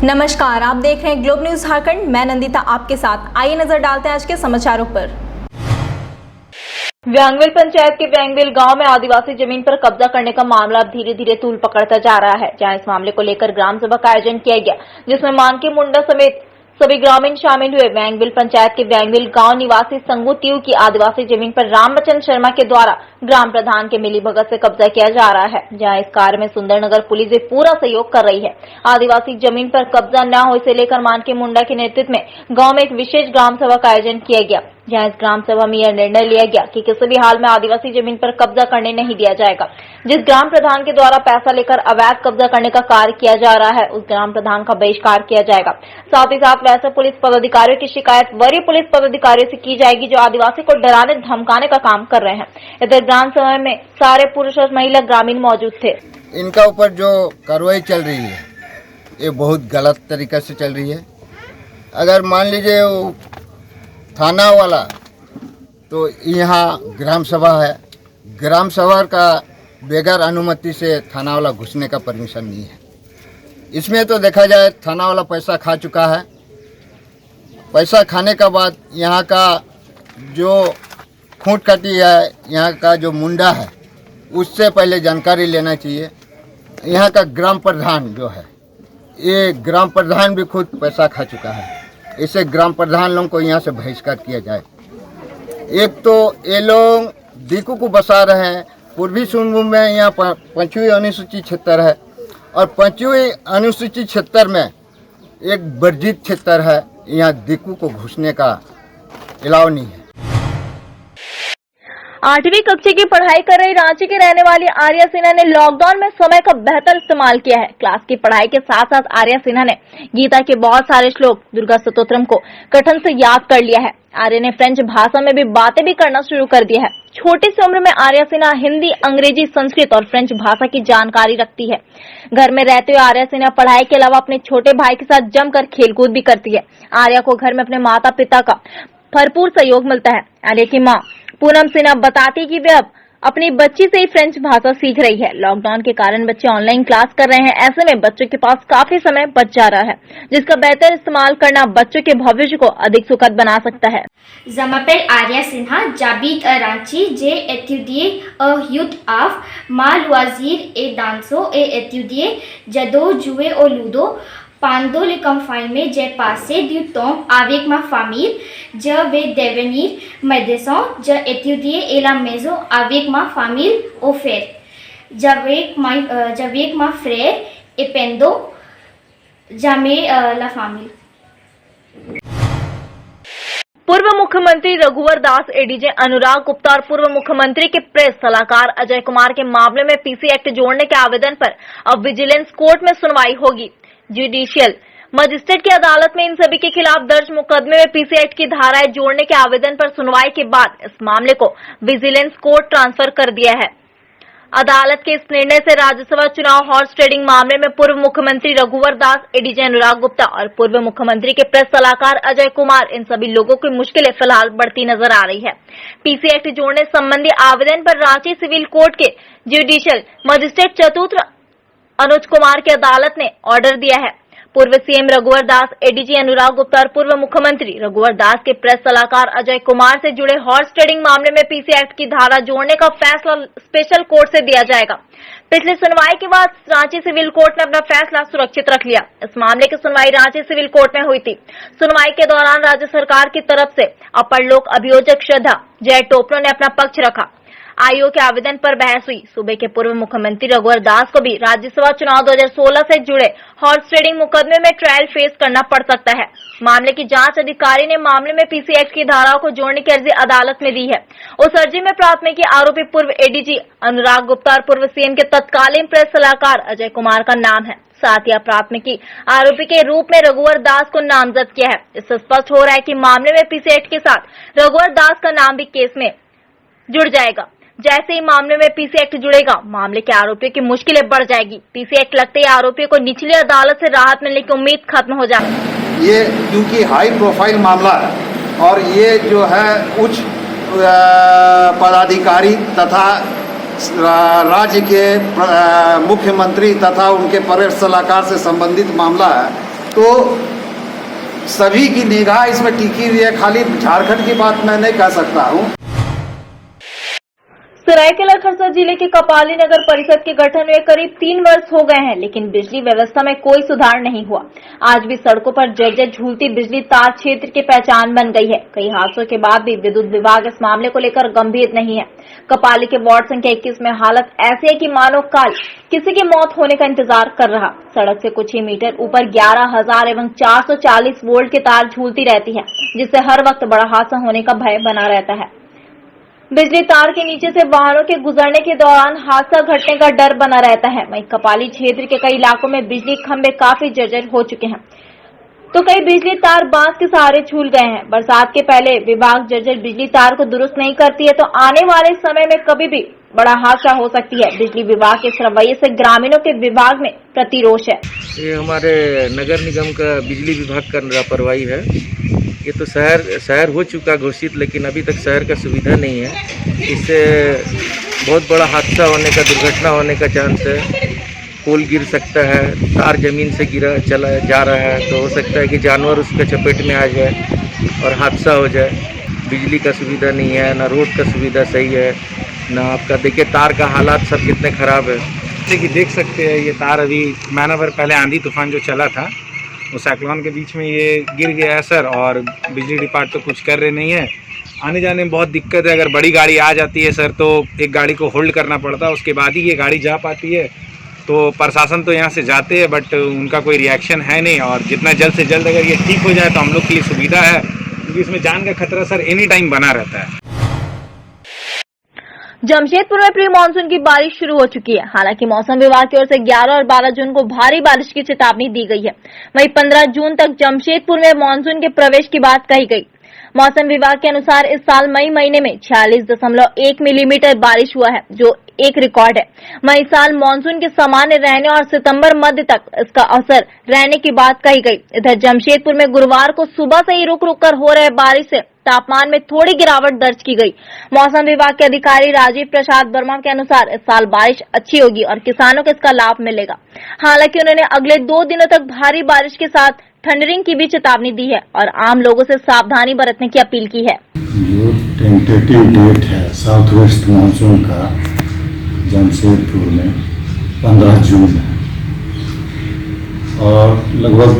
नमस्कार, आप देख रहे हैं ग्लोब न्यूज झारखंड। मैं नंदिता आपके साथ। आइए नजर डालते हैं आज के समाचारों पर। व्यांगवेल पंचायत के व्यांगवेल गांव में आदिवासी जमीन पर कब्जा करने का मामला धीरे धीरे तूल पकड़ता जा रहा है, जहां इस मामले को लेकर ग्राम सभा का आयोजन किया गया, जिसमें मानकी मुंडा समेत सभी ग्रामीण शामिल हुए। व्यांगवेल पंचायत के व्यांगवेल गांव निवासी संगू तीव की आदिवासी जमीन पर रामचंद्र शर्मा के द्वारा ग्राम प्रधान के मिलीभगत से कब्जा किया जा रहा है, जहां इस कार्य में सुंदरनगर पुलिस भी पूरा सहयोग कर रही है। आदिवासी जमीन पर कब्जा न हो इसे लेकर मानकी मुंडा के नेतृत्व में गांव में एक विशेष ग्राम सभा का आयोजन किया गया, जहां इस ग्राम सभा में यह निर्णय लिया गया कि किसी भी हाल में आदिवासी जमीन पर कब्जा करने नहीं दिया जाएगा। जिस ग्राम प्रधान के द्वारा पैसा लेकर अवैध कब्जा करने का कार्य किया जा रहा है, उस ग्राम प्रधान का बहिष्कार किया जाएगा। साथ ही साथ वैसे पुलिस पदाधिकारियों की शिकायत वरीय पुलिस पदाधिकारियों से की जाएगी जो आदिवासी को डराने धमकाने का काम कर रहे हैं। इधर ग्राम सभा में सारे पुरुष और महिला ग्रामीण मौजूद थे। इनका ऊपर जो कार्रवाई चल रही है ये बहुत गलत तरीके से चल रही है। अगर मान लीजिए वो थाना वाला, तो यहाँ ग्राम सभा है, ग्राम सभा का बगैर अनुमति से थाना वाला घुसने का परमिशन नहीं है। इसमें तो देखा जाए थाना वाला पैसा खा चुका है। पैसा खाने के बाद यहाँ का जो खूंट कटी है, यहाँ का जो मुंडा है, उससे पहले जानकारी लेना चाहिए। यहाँ का ग्राम प्रधान जो है, ये ग्राम प्रधान भी खुद पैसा खा चुका है। इसे ग्राम प्रधान लोगों को यहाँ से बहिष्कार किया जाए। एक तो ये लोग दीकू को बसा रहे हैं। पूर्वी सिंहभूम में यहाँ 5वीं अनुसूची क्षेत्र है और 5वीं अनुसूची क्षेत्र में एक वर्जित क्षेत्र है। यहाँ दीकू को घुसने का अलाउ नहीं है। 8वीं कक्षा की पढ़ाई कर रही रांची की रहने वाली आर्या सिन्हा ने लॉकडाउन में समय का बेहतर इस्तेमाल किया है। क्लास की पढ़ाई के साथ साथ आर्या सिन्हा ने गीता के बहुत सारे श्लोक, दुर्गा स्तोत्रम को कठिन से याद कर लिया है। आर्या ने फ्रेंच भाषा में भी बातें भी करना शुरू कर दिया है। छोटी सी उम्र में आर्या सिन्हा हिंदी, अंग्रेजी, संस्कृत और फ्रेंच भाषा की जानकारी रखती है। घर में रहते हुए आर्या सिन्हा पढ़ाई के अलावा अपने छोटे भाई के साथ जमकर खेलकूद भी करती है। आर्या को घर में अपने माता पिता का भरपूर सहयोग मिलता है। आर्या की माँ पूनम सिन्हा बताती कि वे अब अपनी बच्ची से ही फ्रेंच भाषा सीख रही है। लॉकडाउन के कारण बच्चे ऑनलाइन क्लास कर रहे हैं, ऐसे में बच्चों के पास काफी समय बच जा रहा है, जिसका बेहतर इस्तेमाल करना बच्चों के भविष्य को अधिक सुखद बना सकता है। Je m'appelle Arya Sinha, j'habite à Ranchi. J'ai étudié au youth of ma loisirs et danse et étudié judo, jouer au ludo. Pendant le confinement, j'ai passé du temps avec ma famille. Je vais devenir médecin. J'ai étudié à la maison avec ma famille au fait. J'avais ma frère et pendant jamais la famille. पूर्व मुख्यमंत्री रघुवर दास, ADJ Anurag Gupta और पूर्व मुख्यमंत्री के press सलाहकार अजय कुमार के मामले में पीसी एक्ट जोड़ने के आवेदन पर अब विजिलेंस कोर्ट में सुनवाई होगी। जुडिशियल मजिस्ट्रेट की अदालत में इन सभी के खिलाफ दर्ज मुकदमे में पीसी एक्ट की धाराएं जोड़ने के आवेदन पर सुनवाई के बाद इस मामले को विजिलेंस कोर्ट ट्रांसफर कर दिया है। अदालत के इस निर्णय से राज्यसभा चुनाव हॉर्स ट्रेडिंग मामले में पूर्व मुख्यमंत्री रघुवर दास, एडीजे अनुराग गुप्ता और पूर्व मुख्यमंत्री के प्रेस सलाहकार अजय कुमार, इन सभी लोगों की मुश्किलें फिलहाल बढ़ती नजर आ रही है। पीसी एक्ट जोड़ने संबंधी आवेदन पर रांची सिविल कोर्ट के जुडिशियल मजिस्ट्रेट चतुर्थ अनुज कुमार की अदालत ने ऑर्डर दिया है। पूर्व सीएम रघुवर दास, एडीजी अनुराग गुप्ता और पूर्व मुख्यमंत्री रघुवर दास के प्रेस सलाहकार अजय कुमार से जुड़े हॉर्स ट्रेडिंग मामले में पीसी एक्ट की धारा जोड़ने का फैसला स्पेशल कोर्ट से दिया जाएगा। पिछली सुनवाई के बाद रांची सिविल कोर्ट ने अपना फैसला सुरक्षित रख लिया। इस मामले की सुनवाई रांची सिविल कोर्ट में हुई थी। सुनवाई के दौरान राज्य सरकार की तरफ से अपर लोक अभियोजक श्रद्धा जय टोपनो ने अपना पक्ष रखा। आयोग के आवेदन पर बहस हुई। सूबे के पूर्व मुख्यमंत्री रघुवर दास को भी राज्यसभा चुनाव 2016 से जुड़े हॉर्स ट्रेडिंग मुकदमे में ट्रायल फेस करना पड़ सकता है। मामले की जांच अधिकारी ने मामले में पीसी एक्ट की धाराओं को जोड़ने की अर्जी अदालत में दी है। उस अर्जी में प्राथमिकी आरोपी पूर्व एडीजी अनुराग गुप्ता और पूर्व सीएम के तत्कालीन प्रेस सलाहकार अजय कुमार का नाम है। साथ ही प्राथमिकी आरोपी के रूप में रघुवर दास को नामजद किया है। इससे स्पष्ट हो रहा है कि मामले में पीसी एक्ट के साथ रघुवर दास का नाम भी केस में जुड़ जाएगा। जैसे ही मामले में पीसी एक्ट जुड़ेगा, मामले के आरोपियों की मुश्किलें बढ़ जाएगी। पीसी एक्ट लगते ही आरोपियों को निचली अदालत से राहत मिलने की उम्मीद खत्म हो जाएगी। ये क्योंकि हाई प्रोफाइल मामला है और ये जो है उच्च पदाधिकारी तथा राज्य के मुख्यमंत्री तथा उनके प्रेस सलाहकार से संबंधित मामला है, तो सभी की निगाह इसमें टिकी हुई है। खाली झारखंड की बात मैं नहीं कह सकता हूँ। सरायकेला खरसावां जिले के कपाली नगर परिषद के गठन हुए करीब 3 वर्ष हो गए हैं, लेकिन बिजली व्यवस्था में कोई सुधार नहीं हुआ। आज भी सड़कों पर जर्जर झूलती बिजली तार क्षेत्र की पहचान बन गई है। कई हादसों के बाद भी विद्युत विभाग इस मामले को लेकर गंभीर नहीं है। कपाली के वार्ड संख्या 21 में हालत ऐसी है कि मानो काल किसी की मौत होने का इंतजार कर रहा। सड़क से कुछ ही मीटर ऊपर 11,000 एवं 440 वोल्ट के तार झूलती रहती है, जिससे हर वक्त बड़ा हादसा होने का भय बना रहता है। बिजली तार के नीचे से वाहनों के गुजरने के दौरान हादसा घटने का डर बना रहता है। वहीं कपाली क्षेत्र के कई इलाकों में बिजली खंभे काफी जर्जर हो चुके हैं, तो कई बिजली तार बांस के सहारे झूल गए हैं। बरसात के पहले विभाग जर्जर बिजली तार को दुरुस्त नहीं करती है तो आने वाले समय में कभी भी बड़ा हादसा हो सकती है। बिजली विभाग के इस रवैये से ग्रामीणों के विभाग में प्रतिरोष है। ये हमारे नगर निगम का बिजली विभाग का लापरवाही है। ये तो शहर हो चुका घोषित, लेकिन अभी तक शहर का सुविधा नहीं है। इससे बहुत बड़ा हादसा होने का, दुर्घटना होने का चांस है। पोल गिर सकता है, तार जमीन से चला जा रहा है तो हो सकता है कि जानवर उसके चपेट में आ जाए और हादसा हो जाए। बिजली का सुविधा नहीं है, ना रोड का सुविधा सही है, ना आपका देखिए तार का हालात सब कितने ख़राब है। जैसे कि देख सकते हैं ये तार अभी महीना भर पहले आंधी तूफान जो चला था उस साइक्लोन के बीच में ये गिर गया है सर, और बिजली डिपार्ट तो कुछ कर रहे नहीं है। आने जाने में बहुत दिक्कत है। अगर बड़ी गाड़ी आ जाती है सर तो एक गाड़ी को होल्ड करना पड़ता है, उसके बाद ही ये गाड़ी जा पाती है। तो प्रशासन तो यहाँ से जाते हैं बट उनका कोई रिएक्शन है नहीं, और जितना जल्द से जल्द अगर ये ठीक हो जाए तो हम लोग के लिए सुविधा है, क्योंकि इसमें जान का खतरा सर एनी टाइम बना रहता है। जमशेदपुर में प्री मानसून की बारिश शुरू हो चुकी है। हालांकि मौसम विभाग की ओर से 11 और 12 जून को भारी बारिश की चेतावनी दी गई है। वहीं 15 जून तक जमशेदपुर में मानसून के प्रवेश की बात कही गई। मौसम विभाग के अनुसार इस साल मई महीने में 46.1 मिलीमीटर बारिश हुआ है, जो एक रिकॉर्ड है। वहीं साल मानसून के सामान्य रहने और सितंबर मध्य तक इसका असर रहने की बात कही गई। इधर जमशेदपुर में गुरुवार को सुबह से ही रुक रुक कर हो रहे बारिश से तापमान में थोड़ी गिरावट दर्ज की गई। मौसम विभाग के अधिकारी राजीव प्रसाद वर्मा के अनुसार इस साल बारिश अच्छी होगी और किसानों को इसका लाभ मिलेगा। हालांकि उन्होंने अगले 2 दिनों तक भारी बारिश के साथ थंडरिंग की भी चेतावनी दी है और आम लोगों से सावधानी बरतने की अपील की है। जो टेंटेटिव डेट है साउथ वेस्ट मानसून का जमशेदपुर में 15 जून है, और लगभग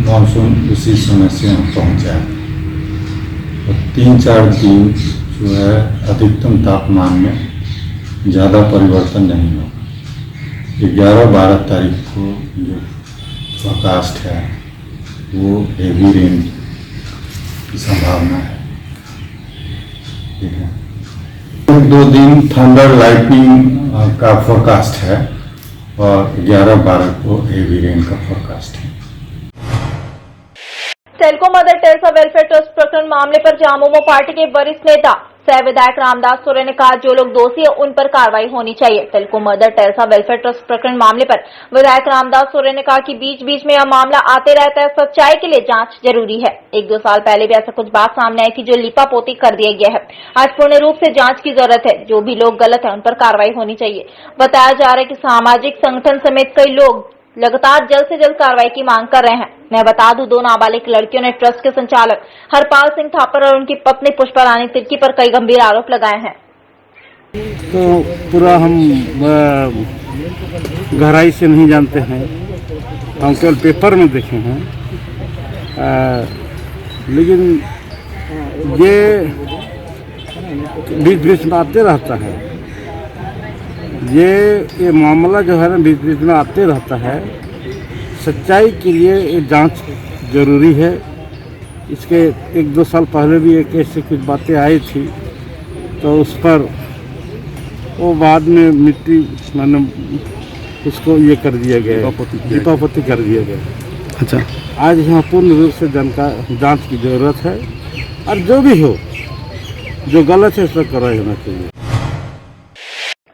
मानसून उसी समय से यहाँ पहुँचा है। और 3-4 दिन जो है अधिकतम तापमान में ज़्यादा परिवर्तन नहीं होगा। 11-12 तारीख को जो फोरकास्ट है वो हेवी रेन की संभावना है। ठीक है, 2 दिन थंडर लाइटनिंग का फोरकास्ट है और 11-12 को हेवी रेन का फोरकास्ट है। Telco mother Teresa welfare trust प्रकरण मामले पर झामुमो पार्टी के वरिष्ठ नेता सह विधायक रामदास सोरेन ने कहा, जो लोग दोषी है उन पर कार्रवाई होनी चाहिए। Telco mother Teresa welfare trust प्रकरण मामले पर विधायक रामदास सोरेन ने कहा कि बीच बीच में यह मामला आते रहता है, सच्चाई के लिए जांच जरूरी है। 1-2 साल पहले भी ऐसा कुछ बात सामने आई थी जो लिपापोती कर दिया गया है। आज पूर्ण रूप से जांच की जरूरत है। जो भी लोग गलत है उन पर कार्रवाई होनी चाहिए। बताया जा रहा है कि सामाजिक संगठन समेत कई लोग लगातार जल्द से जल्द कार्रवाई की मांग कर रहे हैं। मैं बता दूं, 2 नाबालिग लड़कियों ने ट्रस्ट के संचालक हरपाल सिंह थापर और उनकी पत्नी पुष्पा रानी तिर्की पर कई गंभीर आरोप लगाए हैं। तो पूरा हम गहराई से नहीं जानते हैं, हम केवल पेपर में देखे हैं। लेकिन ये बीच बीच में आते रहता है। ये मामला जो है ना बीच बीच में आते रहता है। सच्चाई के लिए ये जांच जरूरी है। इसके 1-2 साल पहले भी एक ऐसी कुछ बातें आई थी, तो उस पर वो बाद में मिट्टी मैंने उसको ये कर दिया गया, लिपापोती कर दिया गया। अच्छा, आज यहाँ पूर्ण रूप से जांच की जरूरत है, और जो भी हो, जो गलत है उसको कार्रवाई होना चाहिए।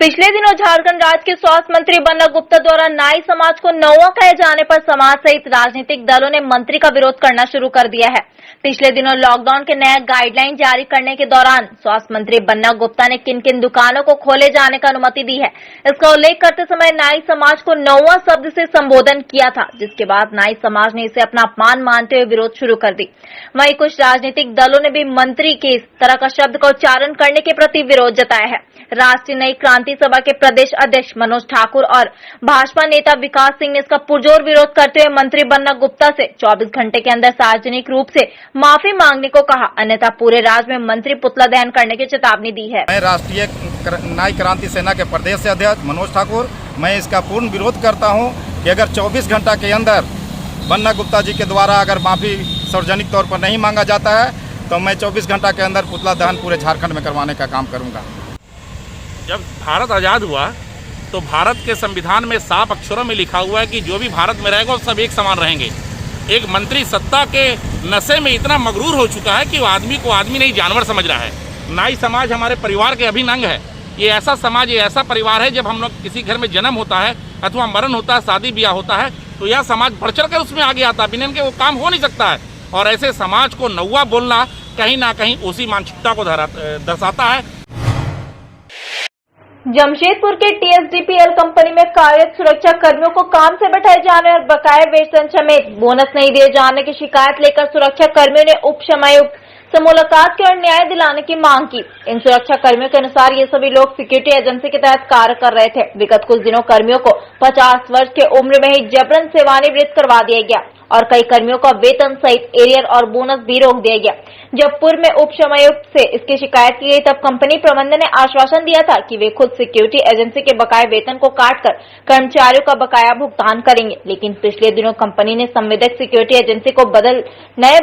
पिछले दिनों झारखंड राज्य के स्वास्थ्य मंत्री बन्ना गुप्ता द्वारा नाई समाज को नौवा कहे जाने पर समाज सहित राजनीतिक दलों ने मंत्री का विरोध करना शुरू कर दिया है। पिछले दिनों लॉकडाउन के नए गाइडलाइन जारी करने के दौरान स्वास्थ्य मंत्री बन्ना गुप्ता ने किन किन दुकानों को खोले जाने का अनुमति दी है, इसका उल्लेख करते समय नाई समाज को नौवा शब्द से संबोधन किया था, जिसके बाद नाई समाज ने इसे अपना अपमान मानते हुए विरोध शुरू कर दी। वहीं कुछ राजनीतिक दलों ने भी मंत्री के इस तरह का शब्द का उच्चारण करने के प्रति विरोध जताया है। राष्ट्रीय नई क्रांति सभा के प्रदेश अध्यक्ष मनोज ठाकुर और भाजपा नेता विकास सिंह ने इसका पुरजोर विरोध करते हुए मंत्री बन्ना गुप्ता से 24 घंटे के अंदर सार्वजनिक रूप से माफी मांगने को कहा, अन्यथा पूरे राज्य में मंत्री पुतला दहन करने की चेतावनी दी है। मैं राष्ट्रीय नाई क्रांति सेना के प्रदेश अध्यक्ष मनोज ठाकुर, मैं इसका पूर्ण विरोध करता हूं कि अगर 24 घंटा के अंदर बन्ना गुप्ता जी के द्वारा अगर माफी सार्वजनिक तौर पर नहीं मांगा जाता है तो मैं 24 घंटा के अंदर पुतला दहन पूरे झारखंड में करवाने का काम करूंगा। जब भारत आज़ाद हुआ तो भारत के संविधान में साफ अक्षरों में लिखा हुआ है कि जो भी भारत में रहेगा वो सब एक समान रहेंगे। एक मंत्री सत्ता के नशे में इतना मगरूर हो चुका है कि वो आदमी को आदमी नहीं जानवर समझ रहा है। नाई समाज हमारे परिवार के अभिन्न अंग है। ये ऐसा समाज, ये ऐसा परिवार है, जब हम लोग किसी घर में जन्म होता है अथवा मरण होता है, शादी ब्याह होता है, तो यह समाज बढ़ चढ़ कर उसमें आगे आता है। बिना इनके वो काम हो नहीं सकता है। और ऐसे समाज को नौवा बोलना कहीं ना कहीं उसी मानसिकता को दर्शाता है। जमशेदपुर के टीएसडीपीएल कंपनी में कार्यरत सुरक्षा कर्मियों को काम से बैठाए जाने और बकाया वेतन समेत बोनस नहीं दिए जाने की शिकायत लेकर सुरक्षा कर्मियों ने उप समायुक्त से मुलाकात की और न्याय दिलाने की मांग की। इन सुरक्षा कर्मियों के अनुसार ये सभी लोग सिक्योरिटी एजेंसी के तहत कार्य कर रहे थे। विगत कुछ दिनों कर्मियों को 50 वर्ष के उम्र में ही जबरन सेवानिवृत्त करवा दिया गया और कई कर्मियों का वेतन सहित एरियर और बोनस भी रोक दिया गया। जब पूर्व में उप समायुक्त से इसकी शिकायत की गई तब कंपनी प्रबंधन ने आश्वासन दिया था कि वे खुद सिक्योरिटी एजेंसी के बकाया वेतन को काटकर कर्मचारियों का बकाया भुगतान करेंगे, लेकिन पिछले दिनों कंपनी ने संविदक सिक्योरिटी एजेंसी को बदल नए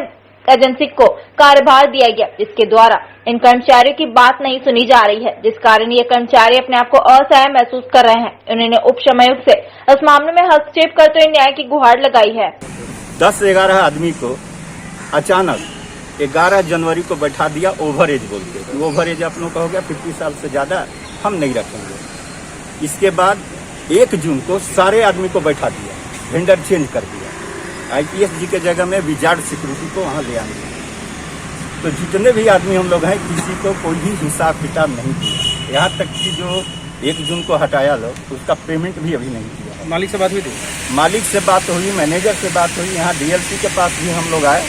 एजेंसी को कार्यभार दिया गया, जिसके द्वारा इन कर्मचारियों की बात नहीं सुनी जा रही है, जिस कारण ये कर्मचारी अपने आप को असहाय महसूस कर रहे हैं। उन्होंने उप समायुक्त से इस मामले में हस्तक्षेप करते हुए न्याय की गुहार लगाई है। 10-11 आदमी को अचानक 11 जनवरी को बैठा दिया ओवर एज बोल के। ओवर एज आप लोगों का हो गया 50 साल से ज्यादा हम नहीं रखेंगे। इसके बाद 1 जून को सारे आदमी को बैठा दिया, वेंडर चेंज कर दिया। IPS जी के जगह में विजार्ड सिक्योरिटी को वहाँ ले आएंगे। तो जितने भी आदमी हम लोग हैं किसी को कोई भी हिसाब किताब नहीं दिया। यहाँ तक कि जो 1 जून को हटाया लोग उसका पेमेंट भी अभी नहीं किया। मालिक से बात हुई थी? मालिक से बात हुई, मैनेजर से बात हुई, यहाँ DLC के पास भी हम लोग आए,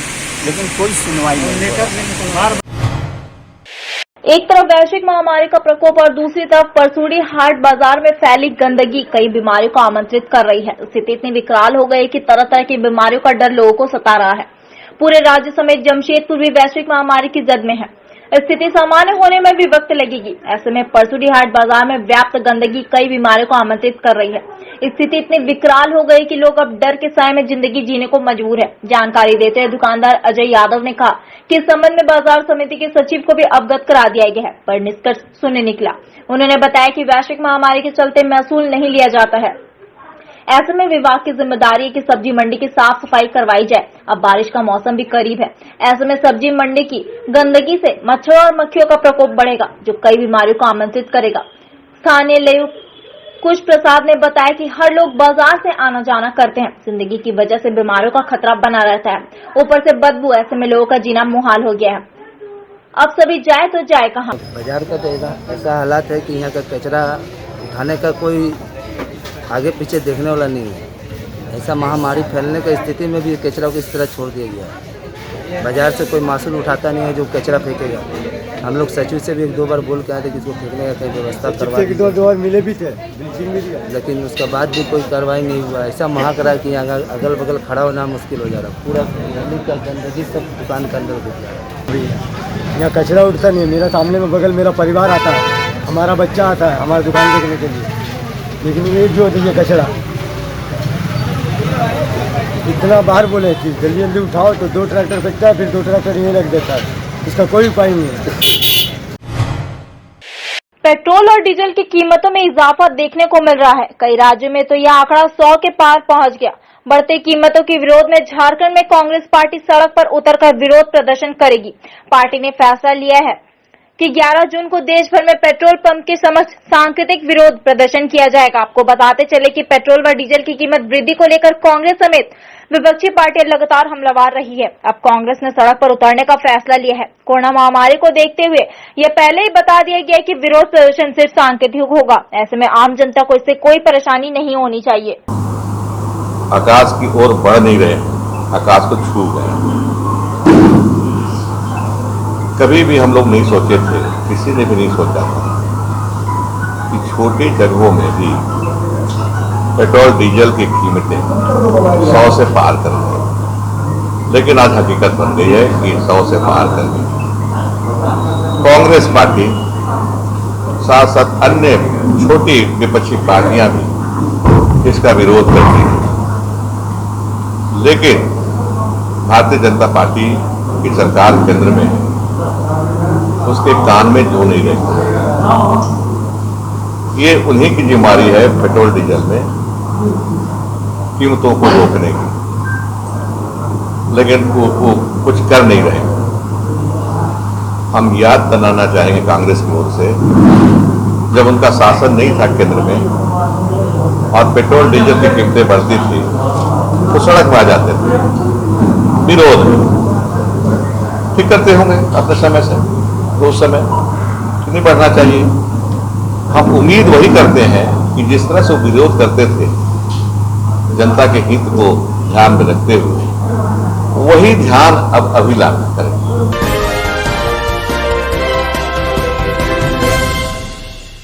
लेकिन कोई सुनवाई नहीं। एक तरफ वैश्विक महामारी का प्रकोप और दूसरी तरफ परसूडी हाट बाजार में फैली गंदगी कई बीमारियों को आमंत्रित कर रही है। स्थिति इतनी विकराल हो गई कि तरह तरह की बीमारियों का डर लोगों को सता रहा है। पूरे राज्य समेत जमशेदपुर भी वैश्विक महामारी की जद में है। स्थिति सामान्य होने में भी वक्त लगेगी। ऐसे में परसूडी हाट बाजार में व्याप्त गंदगी कई बीमारियों को आमंत्रित कर रही है। स्थिति इतनी विकराल हो गई कि लोग अब डर के साए में जिंदगी जीने को मजबूर है। जानकारी देते हुए दुकानदार अजय यादव ने कहा कि इस संबंध में बाजार समिति के सचिव को भी अवगत करा दिया गया है, पर निष्कर्ष शून्य निकला। उन्होंने बताया कि वैश्विक महामारी के चलते महसूल नहीं लिया जाता है। ऐसे में विभाग की जिम्मेदारी है कि सब्जी मंडी की साफ सफाई करवाई जाए। अब बारिश का मौसम भी करीब है। ऐसे में सब्जी मंडी की गंदगी से मच्छरों और मक्खियों का प्रकोप बढ़ेगा, जो कई बीमारियों को आमंत्रित करेगा। स्थानीय लेख कुश प्रसाद ने बताया कि हर लोग बाजार से आना जाना करते हैं। जिंदगी की वजह से बीमारियों का खतरा बना रहता है, ऊपर से बदबू। ऐसे में लोगों का जीना मुहाल हो गया है। अब सभी जाए तो जाए कहाँ? बाजार का तो ऐसा हालात है कि यहाँ का कचरा उठाने का कोई आगे पीछे देखने वाला नहीं है। ऐसा महामारी फैलने का स्थिति में भी कचरा को इस तरह छोड़ दिया गया है। बाजार से कोई मासूल उठाता नहीं है जो कचरा फेंकेगा। हम लोग सचिव से भी 1-2 बार बोल के आए थे कि इसको फेंकने का कहीं व्यवस्था करवा दीजिए। 2 बार मिले भी थे, लेकिन उसके बाद भी कोई कार्रवाई नहीं हुआ। ऐसा महक रहा है कि यहाँ अगल बगल खड़ा होना मुश्किल हो जा रहा है। पूरा गली का गंदगी सब दुकान के अंदर घुस जा रहा है। यहाँ कचरा उठता नहीं है। मेरा सामने में बगल मेरा परिवार आता है, हमारा बच्चा आता है हमारी दुकान देखने के लिए, लेकिन ये जो होती है कचरा इतना बाहर बोले कि जल्दी जल्दी उठाओ तो 2 ट्रैक्टर फेंकता है, फिर 2 ट्रैक्टर यहीं रख देता है। इसका कोई उपाय नहीं है। पेट्रोल और डीजल की कीमतों में इजाफा देखने को मिल रहा है। कई राज्यों में तो यह आंकड़ा 100 के पार पहुंच गया। बढ़ते कीमतों के विरोध में झारखंड में कांग्रेस पार्टी सड़क पर उतरकर विरोध प्रदर्शन करेगी। पार्टी ने फैसला लिया है कि 11 जून को देश भर में पेट्रोल पंप के समक्ष सांकेतिक विरोध प्रदर्शन किया जाएगा। आपको बताते चले कि पेट्रोल व डीजल की कीमत वृद्धि को लेकर कांग्रेस समेत विपक्षी पार्टियां लगातार हमलावर रही है। अब कांग्रेस ने सड़क पर उतरने का फैसला लिया है। कोरोना महामारी को देखते हुए यह पहले ही बता दिया गया कि विरोध प्रदर्शन सिर्फ सांकेतिक होगा। ऐसे में आम जनता को इससे कोई परेशानी नहीं होनी चाहिए। आकाश की ओर बढ़ नहीं रहे, आकाश को छू गए। कभी भी हम लोग नहीं सोचे थे, किसी ने भी नहीं सोचा था कि छोटी जगहों में भी पेट्रोल डीजल की कीमतें 100 से पार कर गई, लेकिन आज हकीकत बन गई है कि 100 से पार कर गई। कांग्रेस पार्टी साथ साथ अन्य छोटी विपक्षी पार्टियां भी इसका विरोध करती हैं, लेकिन भारतीय जनता पार्टी की सरकार केंद्र में है, उसके कान में जो नहीं रहता। ये उन्हीं की जिम्मेदारी है पेट्रोल डीजल में कीमतों को रोकने की, लेकिन वो कुछ कर नहीं रहे। हम याद दिलाना चाहेंगे कांग्रेस की ओर से, जब उनका शासन नहीं था केंद्र में और पेट्रोल डीजल की कीमतें बढ़ती थी तो सड़क पर आ जाते थे, विरोध ठीक करते होंगे अपने समय से, तो उस समय नहीं बढ़ना चाहिए। हम उम्मीद वही करते हैं कि जिस तरह से विरोध करते थे जनता के हित को ध्यान में रखते हुए, वही ध्यान अब अभी लागू करें।